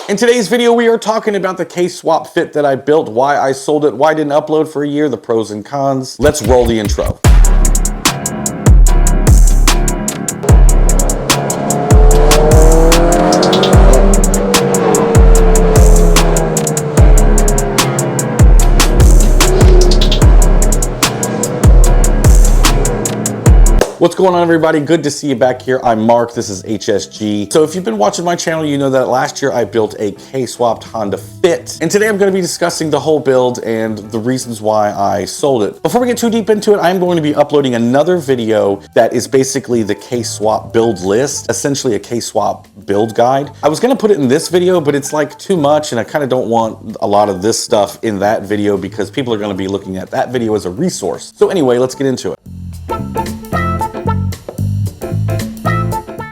In today's video, we are talking about the K-Swap Fit that I built, why I sold it, why I didn't upload for a year, the pros and cons. Let's roll the intro. What's going on, everybody? Good to see you back here. I'm Mark, this is HSG. So if you've been watching my channel, you know that last year I built a K-swapped Honda Fit. And today I'm going to be discussing the whole build and the reasons why I sold it. Before we get too deep into it, I'm going to be uploading another video that is basically the K-swap build list, essentially a K-swap build guide. I was going to put it in this video, but it's like too much and I kind of don't want a lot of this stuff in that video because people are going to be looking at that video as a resource. So anyway, let's get into it.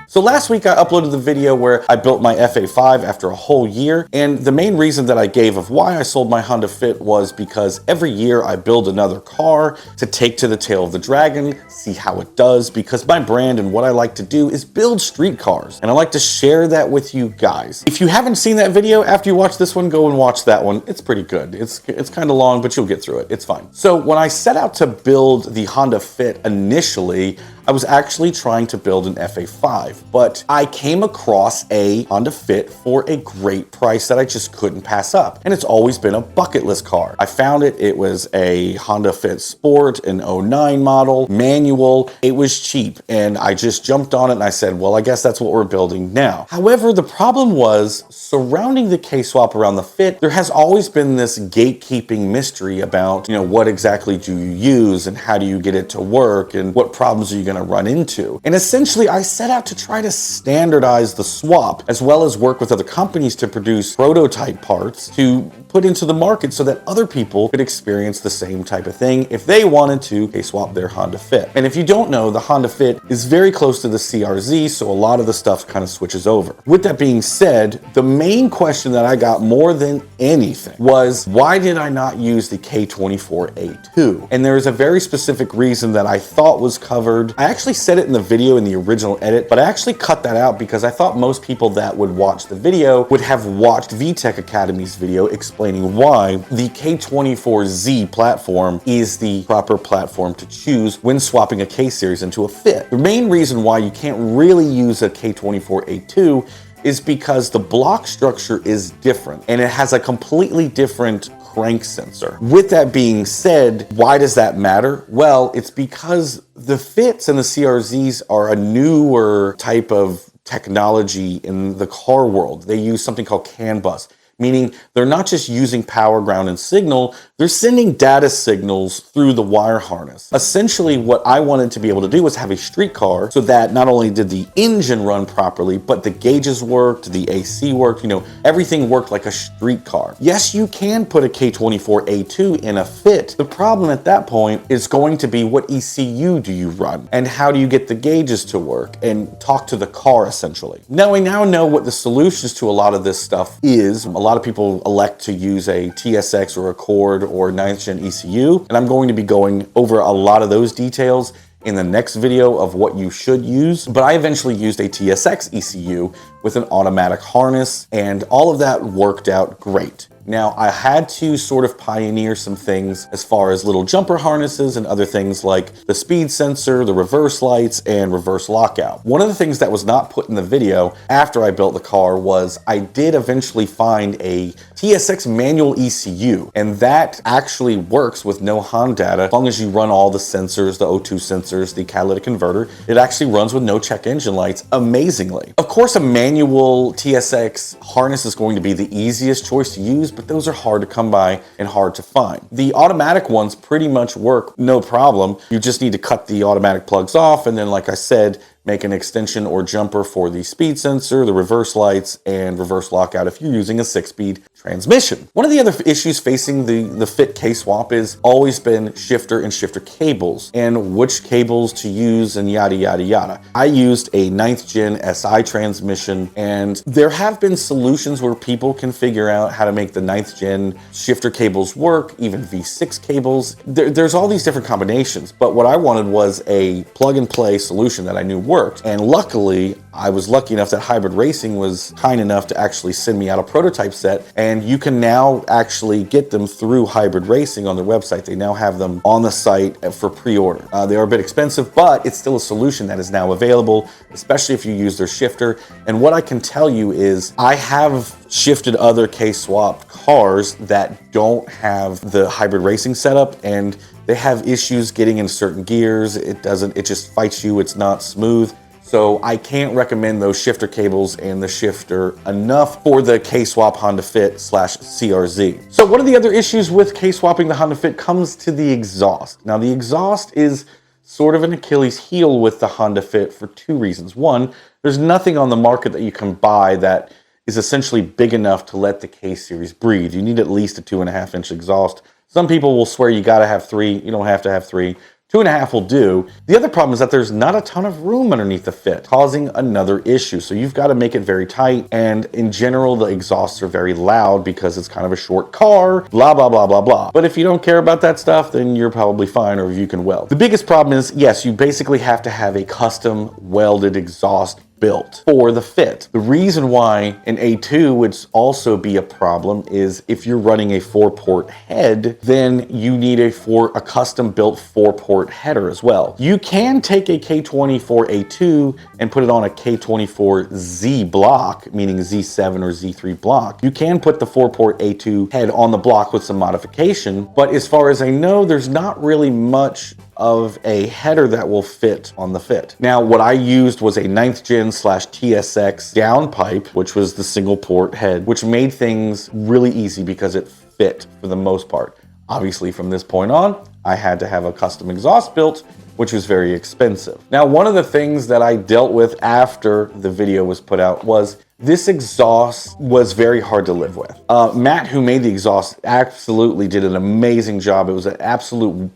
So last week I uploaded the video where I built my FA5 after a whole year, and the main reason that I gave of why I sold my Honda Fit was because every year I build another car to take to the tail of the dragon, see how it does, because my brand and what I like to do is build street cars, and I like to share that with you guys. If you haven't seen that video, after you watch this one, go and watch that one. It's pretty good. It's kind of long, but you'll get through it. It's fine. So when I set out to build the Honda Fit initially, I was actually trying to build an FA5, but I came across a Honda Fit for a great price that I just couldn't pass up. And it's always been a bucket list car. I found it. It was a Honda Fit Sport, an 09 model, manual. It was cheap. And I just jumped on it and I said, well, I guess that's what we're building now. However, the problem was surrounding the K-swap around the Fit, there has always been this gatekeeping mystery about, what exactly do you use and how do you get it to work and what problems are you going to run into. And essentially I set out to try to standardize the swap as well as work with other companies to produce prototype parts to put into the market so that other people could experience the same type of thing if they wanted to K-swap their Honda Fit. And if you don't know, the Honda Fit is very close to the CRZ, so a lot of the stuff kind of switches over. With that being said, the main question that I got more than anything was, why did I not use the K24 A2? And there is a very specific reason that I thought was covered. I actually said it in the video in the original edit, but I actually cut that out because I thought most people that would watch the video would have watched VTech Academy's video explaining why the K24Z platform is the proper platform to choose when swapping a K-series into a Fit. The main reason why you can't really use a K24 A2 is because the block structure is different and it has a completely different crank sensor. With that being said, why does that matter? Well, it's because the Fits and the CRZs are a newer type of technology in the car world. They use something called CAN bus, meaning they're not just using power, ground, and signal, they're sending data signals through the wire harness. Essentially, what I wanted to be able to do was have a street car so that not only did the engine run properly, but the gauges worked, the AC worked, everything worked like a street car. Yes, you can put a K24 A2 in a Fit. The problem at that point is going to be, what ECU do you run? And how do you get the gauges to work and talk to the car, essentially? Now, we now know what the solutions to a lot of this stuff is. A lot of people elect to use a TSX or a Cord or 9th gen ECU, and I'm going to be going over a lot of those details in the next video of what you should use. But I eventually used a TSX ECU with an automatic harness, and all of that worked out great. Now, I had to sort of pioneer some things as far as little jumper harnesses and other things like the speed sensor, the reverse lights, and reverse lockout. One of the things that was not put in the video after I built the car was I did eventually find a TSX manual ECU, and that actually works with no HON data as long as you run all the sensors, the O2 sensors, the catalytic converter. It actually runs with no check engine lights amazingly. Of course, a manual TSX harness is going to be the easiest choice to use, but those are hard to come by and hard to find. The automatic ones pretty much work no problem. You just need to cut the automatic plugs off, and then, like I said, make an extension or jumper for the speed sensor, the reverse lights, and reverse lockout if you're using a 6-speed transmission. One of the other issues facing the Fit K-swap is always been shifter and shifter cables and which cables to use and yada, yada, yada. I used a 9th gen SI transmission, and there have been solutions where people can figure out how to make the 9th gen shifter cables work, even V6 cables. There's all these different combinations, but what I wanted was a plug and play solution that I knew worked. And luckily, I was lucky enough that Hybrid Racing was kind enough to actually send me out a prototype set, and you can now actually get them through Hybrid Racing on their website. They now have them on the site for pre-order. They are a bit expensive, but it's still a solution that is now available, especially if you use their shifter. And what I can tell you is I have shifted other K-swap cars that don't have the Hybrid Racing setup, and they have issues getting in certain gears. It just fights you. It's not smooth. So I can't recommend those shifter cables and the shifter enough for the K-swap Honda Fit / CRZ. So one of the other issues with K-swapping the Honda Fit comes to the exhaust. Now the exhaust is sort of an Achilles heel with the Honda Fit for two reasons. One, there's nothing on the market that you can buy that is essentially big enough to let the K-Series breathe. You need at least a 2.5-inch exhaust. Some people will swear you gotta have 3. You don't have to have 3. 2.5 will do. The other problem is that there's not a ton of room underneath the Fit, causing another issue. So you've got to make it very tight. And in general, the exhausts are very loud because it's kind of a short car, blah, blah, blah, blah, blah. But if you don't care about that stuff, then you're probably fine, or you can weld. The biggest problem is, yes, you basically have to have a custom welded exhaust built for the Fit. The reason why an A2 would also be a problem is if you're running a 4-port head, then you need a custom built 4-port header as well. You can take a K24 A2 and put it on a K24 Z block, meaning Z7 or Z3 block. You can put the 4-port A2 head on the block with some modification, but as far as I know, there's not really much of a header that will fit on the Fit. Now, what I used was a 9th gen / TSX downpipe, which was the single port head, which made things really easy because it fit for the most part. Obviously, from this point on, I had to have a custom exhaust built, which was very expensive. Now, one of the things that I dealt with after the video was put out was this exhaust was very hard to live with. Matt, who made the exhaust, absolutely did an amazing job. It was an absolute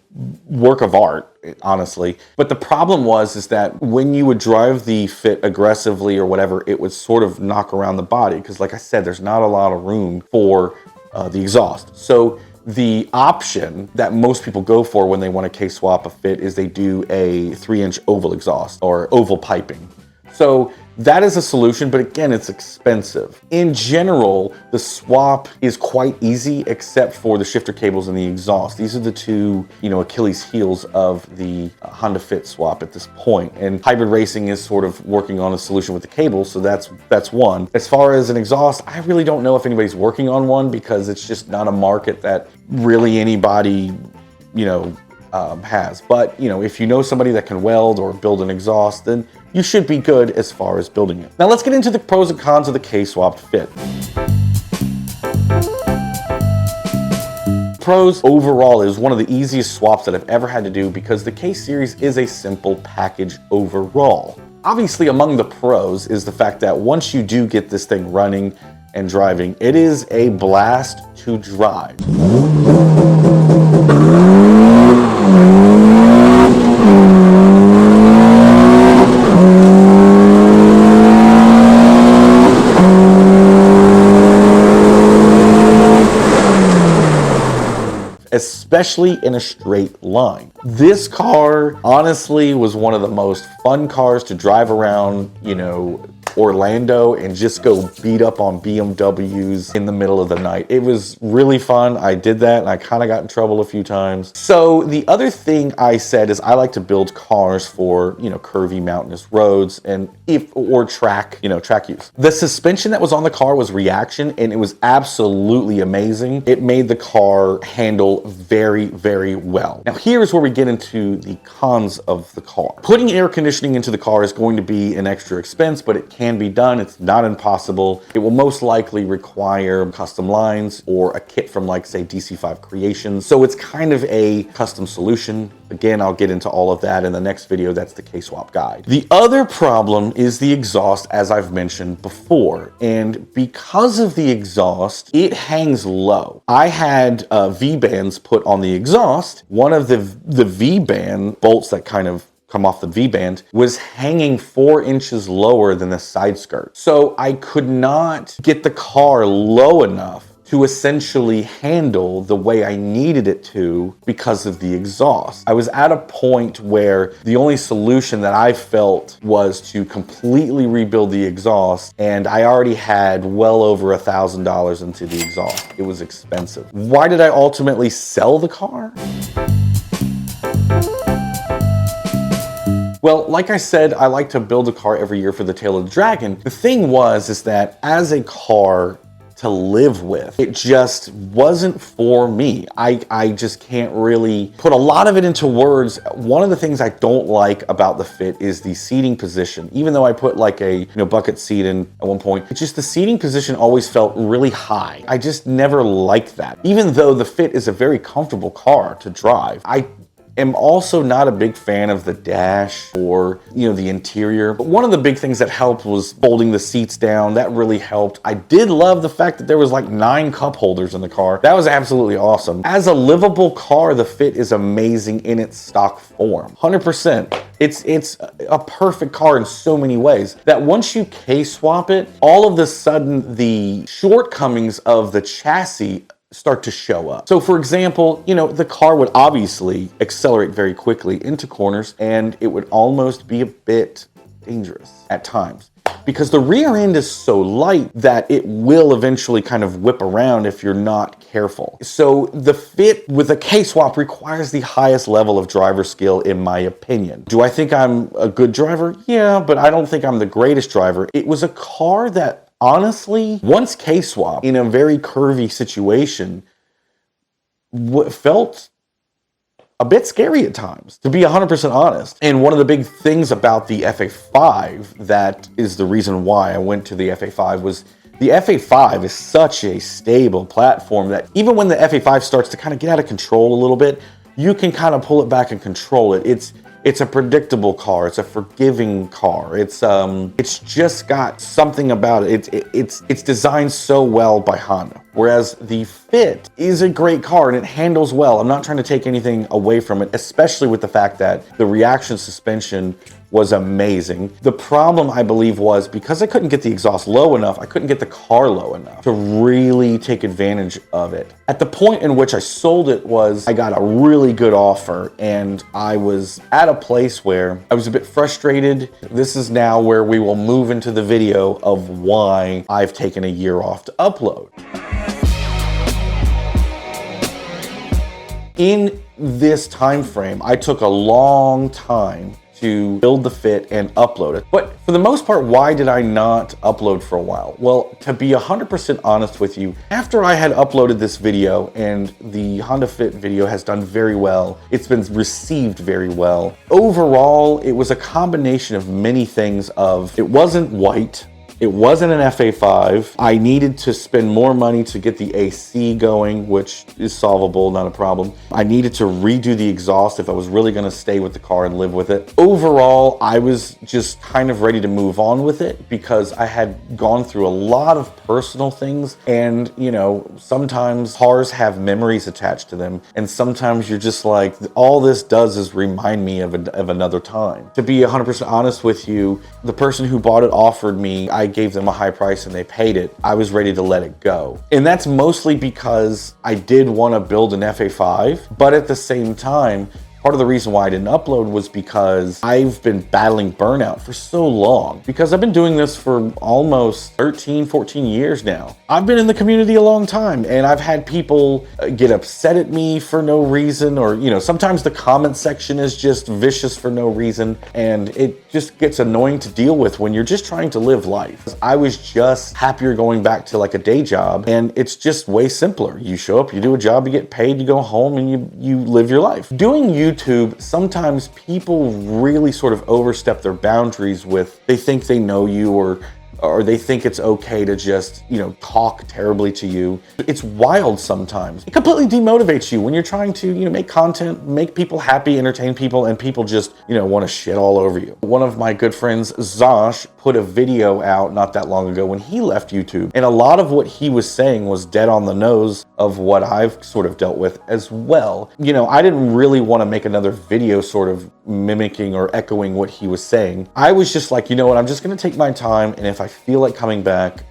work of art, honestly. But the problem is that when you would drive the Fit aggressively or whatever, it would sort of knock around the body. Because like I said, there's not a lot of room for the exhaust. So the option that most people go for when they want to K-swap a Fit is they do a 3-inch oval exhaust or oval piping. So that is a solution, but again, it's expensive. In general, the swap is quite easy except for the shifter cables and the exhaust. These are the two, Achilles heels of the Honda Fit swap at this point. And Hybrid Racing is sort of working on a solution with the cables, so that's one. As far as an exhaust, I really don't know if anybody's working on one because it's just not a market that really anybody, has. But, if you know somebody that can weld or build an exhaust, then you should be good as far as building it. Now let's get into the pros and cons of the K-swapped Fit. Pros overall is one of the easiest swaps that I've ever had to do because the K-Series is a simple package overall. Obviously, among the pros is the fact that once you do get this thing running and driving, it is a blast to drive. Especially in a straight line. This car honestly was one of the most fun cars to drive around, Orlando and just go beat up on BMWs in the middle of the night. It was really fun. I did that and I kind of got in trouble a few times. So the other thing I said is I like to build cars for, curvy mountainous roads and track use. The suspension that was on the car was reaction and it was absolutely amazing. It made the car handle very, very well. Now here's where we get into the cons of the car. Putting air conditioning into the car is going to be an extra expense, but it can be done. It's not impossible. It will most likely require custom lines or a kit from say DC5 Creations. So it's kind of a custom solution. Again, I'll get into all of that in the next video. That's the K-swap guide. The other problem is the exhaust, as I've mentioned before. And because of the exhaust, it hangs low. I had V-bands put on the exhaust. One of the V-band bolts that kind of come off the V-band was hanging 4 inches lower than the side skirt. So I could not get the car low enough to essentially handle the way I needed it to because of the exhaust. I was at a point where the only solution that I felt was to completely rebuild the exhaust, and I already had well over $1,000 into the exhaust. It was expensive. Why did I ultimately sell the car? Well, like I said, I like to build a car every year for the tail of the dragon. The thing is that as a car to live with, it just wasn't for me. I just can't really put a lot of it into words. One of the things I don't like about the Fit is the seating position. Even though I put like a bucket seat in at one point, it's just the seating position always felt really high. I just never liked that. Even though the Fit is a very comfortable car to drive, I am also not a big fan of the dash or, the interior. But one of the big things that helped was folding the seats down. That really helped. I did love the fact that there was like 9 cup holders in the car. That was absolutely awesome. As a livable car, the Fit is amazing in its stock form. 100%. It's a perfect car in so many ways that once you case swap it, all of a sudden the shortcomings of the chassis start to show up. So for example, the car would obviously accelerate very quickly into corners, and it would almost be a bit dangerous at times because the rear end is so light that it will eventually kind of whip around if you're not careful. So the Fit with a K-swap requires the highest level of driver skill, in my opinion. Do I think I'm a good driver? Yeah, but I don't think I'm the greatest driver. It was a car that honestly, once K-swap in a very curvy situation, felt a bit scary at times, to be 100% honest. And one of the big things about the FA5 that is the reason why I went to the FA5 was the FA5 is such a stable platform that even when the FA5 starts to kind of get out of control a little bit, you can kind of pull it back and control it. It's a predictable car. It's a forgiving car. It's just got something about it. It's designed so well by Honda. Whereas the Fit is a great car and it handles well. I'm not trying to take anything away from it, especially with the fact that the reaction suspension was amazing. The problem, I believe, was because I couldn't get the exhaust low enough, I couldn't get the car low enough to really take advantage of it. At the point in which I sold it was I got a really good offer, and I was at a place where I was a bit frustrated. This is now where we will move into the video of why I've taken a year off to upload. In this time frame, I took a long time to build the Fit and upload it. But for the most part, why did I not upload for a while? Well, to be 100% honest with you, after I had uploaded this video and the Honda Fit video has done very well, it's been received very well. Overall, it was a combination of many things of, it wasn't white, it wasn't an FA5. I needed to spend more money to get the AC going, which is solvable, not a problem. I needed to redo the exhaust if I was really gonna stay with the car and live with it. Overall, I was just kind of ready to move on with it because I had gone through a lot of personal things, and sometimes cars have memories attached to them, and sometimes you're just like, all this does is remind me of another time. To be 100% honest with you, the person who bought it offered me, I gave them a high price and they paid it. I was ready to let it go. And that's mostly because I did want to build an FA5, but at the same time, part of the reason why I didn't upload was because I've been battling burnout for so long. Because I've been doing this for almost 13, 14 years now. I've been in the community a long time, and I've had people get upset at me for no reason, or sometimes the comment section is just vicious for no reason, and it just gets annoying to deal with when you're just trying to live life. I was just happier going back to like a day job, and it's just way simpler. You show up, you do a job, you get paid, you go home, and you live your life. Doing YouTube, sometimes people really sort of overstep their boundaries with, they think they know you, or they think it's okay to just, talk terribly to you. It's wild sometimes. It completely demotivates you when you're trying to, make content, make people happy, entertain people, and people just, want to shit all over you. One of my good friends, Zosh, put a video out not that long ago when he left YouTube, and a lot of what he was saying was dead on the nose of what I've sort of dealt with as well. I didn't really want to make another video sort of mimicking or echoing what he was saying. I was just like, you know what, I'm just going to take my time, and if I feel like coming back,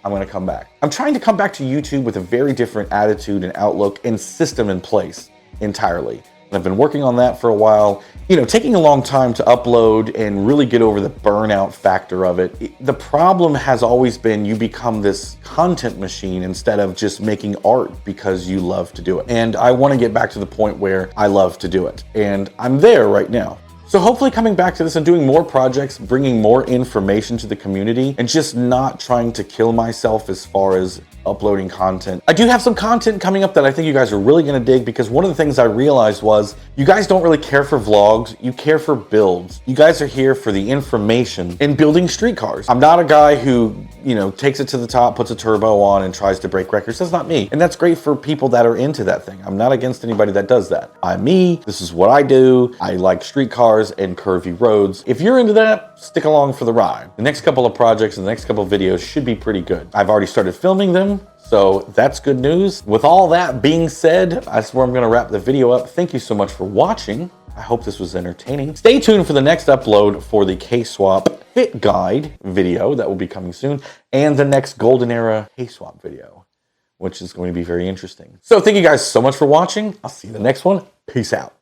I'm gonna come back. I'm trying to come back to YouTube with a very different attitude and outlook and system in place entirely. And I've been working on that for a while. You know, taking a long time to upload and really get over the burnout factor of it. The problem has always been you become this content machine instead of just making art because you love to do it. And I want to get back to the point where I love to do it. And I'm there right now. So hopefully coming back to this and doing more projects, bringing more information to the community, and just not trying to kill myself as far as uploading content. I do have some content coming up that I think you guys are really gonna dig, because one of the things I realized was you guys don't really care for vlogs, you care for builds. You guys are here for the information in building streetcars. I'm not a guy who, you know, takes it to the top, puts a turbo on and tries to break records. That's not me. And that's great for people that are into that thing. I'm not against anybody that does that. I'm me, this is what I do. I like streetcars and curvy roads. If you're into that, stick along for the ride. The next couple of projects and the next couple of videos should be pretty good. I've already started filming them, so that's good news. With all that being said, that's where I'm gonna wrap the video up. Thank you so much for watching. I hope this was entertaining. Stay tuned for the next upload for the K-Swap Fit Guide video that will be coming soon, and the next Golden Era K-Swap video, which is going to be very interesting. So thank you guys so much for watching. I'll see you in the next one. Peace out.